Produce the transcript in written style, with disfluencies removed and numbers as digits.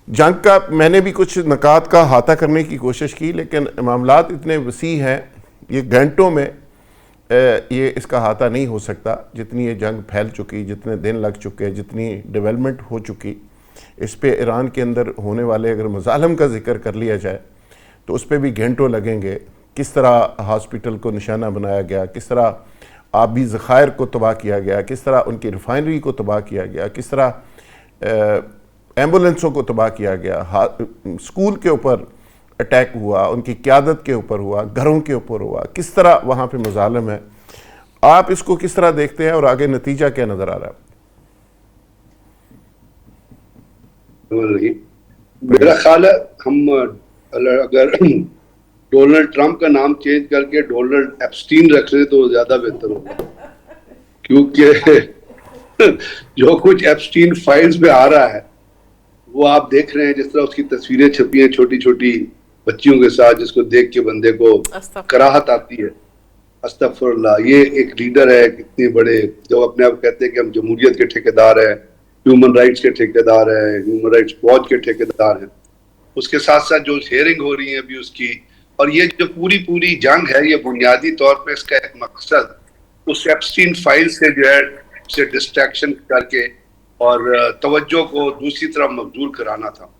جنگ کا میں نے بھی کچھ نکات کا احاطہ کرنے کی کوشش کی، لیکن معاملات اتنے وسیع ہیں، یہ گھنٹوں میں یہ اس کا احاطہ نہیں ہو سکتا، جتنی یہ جنگ پھیل چکی، جتنے دن لگ چکے، جتنی ڈیولپمنٹ ہو چکی۔ اس پہ ایران کے اندر ہونے والے اگر مظالم کا ذکر کر لیا جائے تو اس پہ بھی گھنٹوں لگیں گے۔ کس طرح ہاسپٹل کو نشانہ بنایا گیا، کس طرح آبی ذخائر کو تباہ کیا گیا، کس طرح ان کی ریفائنری کو تباہ کیا گیا، کس طرح ایمبولنسوں کو تباہ کیا گیا، سکول کے اوپر اٹیک ہوا، ان کی قیادت کے اوپر ہوا، گھروں کے اوپر ہوا، کس طرح وہاں پہ مظالم ہے۔ آپ اس کو کس طرح دیکھتے ہیں اور آگے نتیجہ کیا نظر آ رہا ہے؟ میرا خیال ہے ہم اگر ڈونلڈ ٹرمپ کا نام چینج کر کے ڈونلڈ ایپسٹین رکھ لیں تو زیادہ بہتر ہوگا، کیونکہ جو کچھ ایپسٹین فائلز میں آ رہا ہے وہ آپ دیکھ رہے ہیں، جس طرح اس کی تصویریں چھپی ہیں چھوٹی چھوٹی بچیوں کے ساتھ، جس کو دیکھ کے بندے کو کراہت آتی ہے۔ استغفر اللہ، یہ ایک لیڈر ہے کتنے بڑے، جو اپنے آپ کہتے ہیں کہ ہم جمہوریت کے ٹھیکیدار ہیں، ہیومن رائٹس کے ٹھیکیدار ہیں، ہیومن رائٹس واچ کے ٹھیکیدار ہیں۔ اس کے ساتھ ساتھ جو ہیئرنگ ہو رہی ہے ابھی اس کی، اور یہ جو پوری جنگ ہے، یہ بنیادی طور پہ اس کا ایک مقصد اس ایپسٹین فائل سے جو ہے اسے ڈسٹریکشن کر کے اور توجہ کو دوسری طرف مبذول کرانا تھا۔